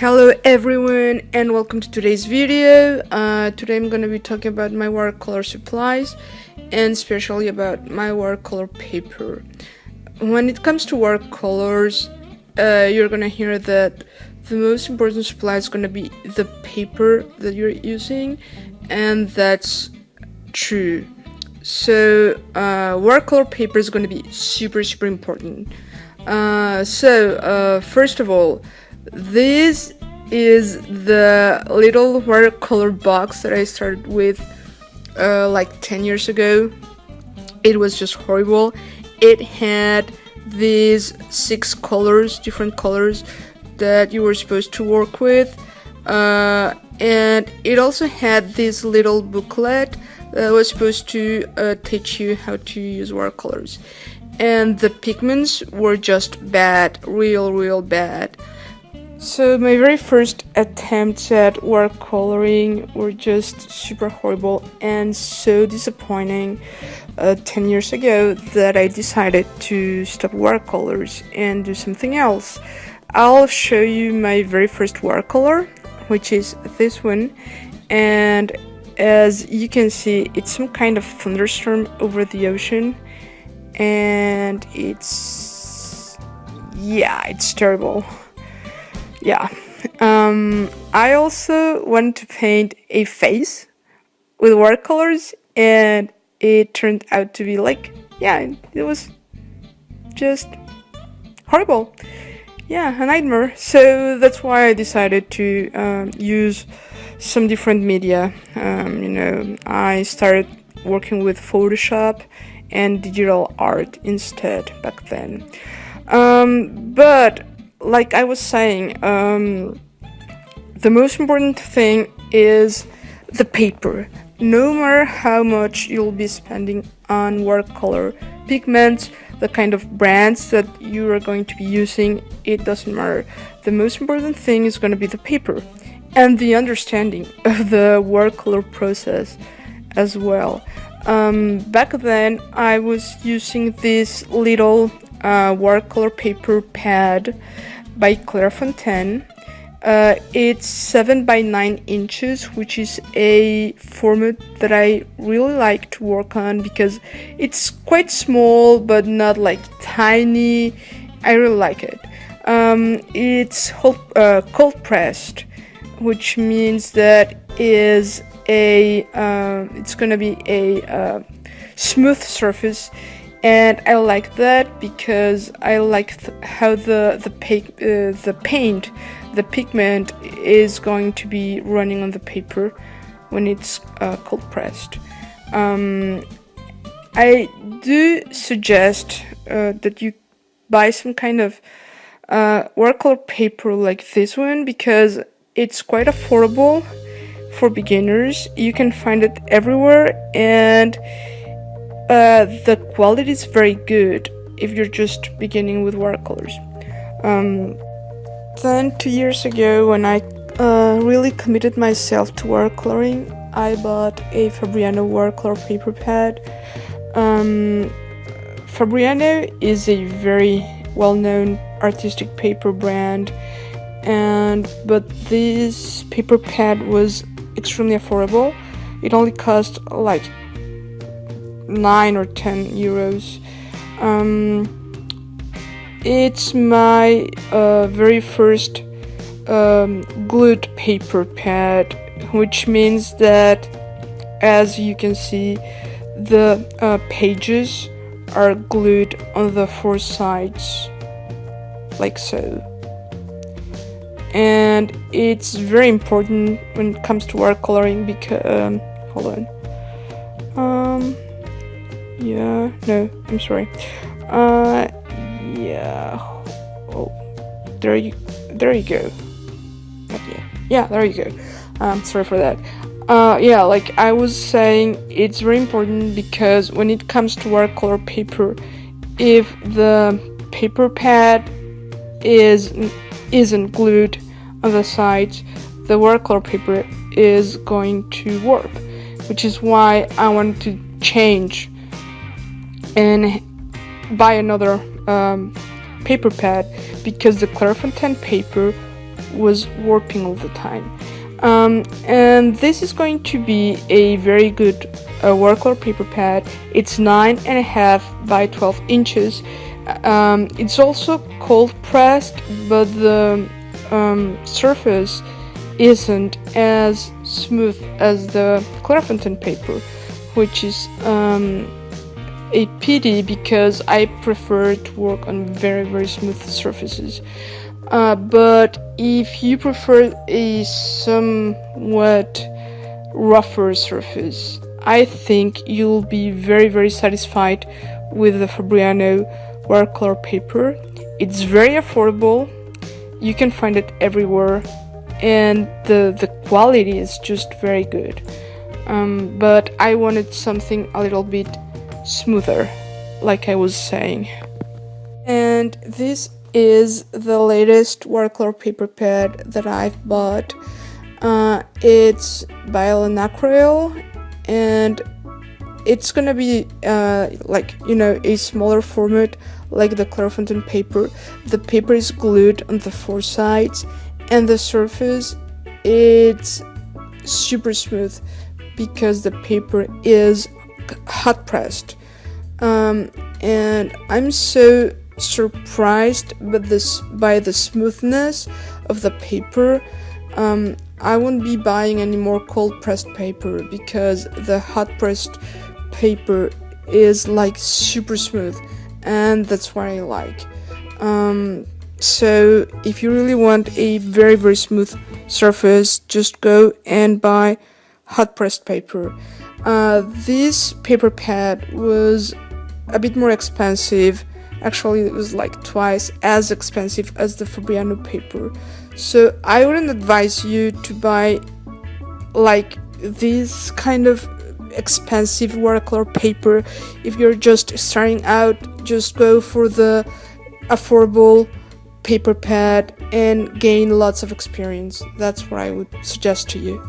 Hello everyone and welcome to today's video. Today I'm going to be talking about my watercolor supplies and especially about my watercolor paper. When it comes to watercolors, you're going to hear that the most important supply is going to be the paper that you're using, and that's true. So watercolor paper is going to be super important. First of all, this is the little watercolor box that I started with like 10 years ago. It was just horrible. It had these 6 colors, different colors that you were supposed to work with, and it also had this little booklet that was supposed to teach you how to use watercolors, and the pigments were just bad, real bad. So my very first attempts at watercoloring were just super horrible and so disappointing 10 years ago that I decided to stop watercolors and do something else. I'll show you my very first watercolor, which is this one, and as you can see, it's some kind of thunderstorm over the ocean, and it's terrible. I also wanted to paint a face with watercolors, and it turned out to be it was just horrible. A nightmare. So that's why I decided to use some different media. I started working with Photoshop and digital art instead back then. But like I was saying, the most important thing is the paper. No matter how much you'll be spending on watercolor pigments, the kind of brands that you are going to be using, it doesn't matter. The most important thing is going to be the paper and the understanding of the watercolor process as well. Back then I was using this little watercolor paper pad by Clairefontaine. It's 7 by 9 inches, which is a format that I really like to work on because it's quite small but not like tiny. I really like it. It's cold pressed, which means that it's gonna be a smooth surface, and I like that because I like how the pigment is going to be running on the paper when it's cold pressed. I do suggest that you buy some kind of watercolor paper like this one because it's quite affordable for beginners. You can find it everywhere, and the quality is very good if you're just beginning with watercolors. Then 2 years ago, when I really committed myself to watercoloring, I bought a Fabriano watercolor paper pad. Fabriano is a very well-known artistic paper brand, but this paper pad was extremely affordable. It only cost like 9 or 10 euros. It's my very first glued paper pad, which means that, as you can see, the pages are glued on the 4 sides like so. And it's very important when it comes to watercoloring because I'm sorry. There you go. Okay. Yeah, there you go. Sorry for that. Like I was saying, it's very important because when it comes to watercolor paper, if the paper pad isn't glued on the sides, the watercolor paper is going to warp, which is why I wanted to change and buy another paper pad, because the Clairefontaine paper was warping all the time. And this is going to be a very good watercolor paper pad. It's 9.5 by 12 inches. It's also cold pressed, but the surface isn't as smooth as the Clairefontaine paper, which is a pity because I prefer to work on very, very smooth surfaces. But if you prefer a somewhat rougher surface, I think you'll be very, very satisfied with the Fabriano watercolor paper. It's very affordable, you can find it everywhere, and the quality is just very good. But I wanted something a little bit smoother, like I was saying. And this is the latest watercolor paper pad that I've bought. It's by Lanaquarelle, and it's gonna be a smaller format like the Clairefontaine paper. The paper is glued on the four sides, and the surface, it's super smooth because the paper is hot pressed. And I'm so surprised by the smoothness of the paper. I won't be buying any more cold pressed paper because the hot pressed paper is like super smooth, and that's what I like. So if you really want a very, very smooth surface, just go and buy hot pressed paper. This paper pad was a bit more expensive. Actually, it was like twice as expensive as the Fabriano paper. So I wouldn't advise you to buy like this kind of expensive watercolor paper. If you're just starting out, just go for the affordable paper pad and gain lots of experience. That's what I would suggest to you.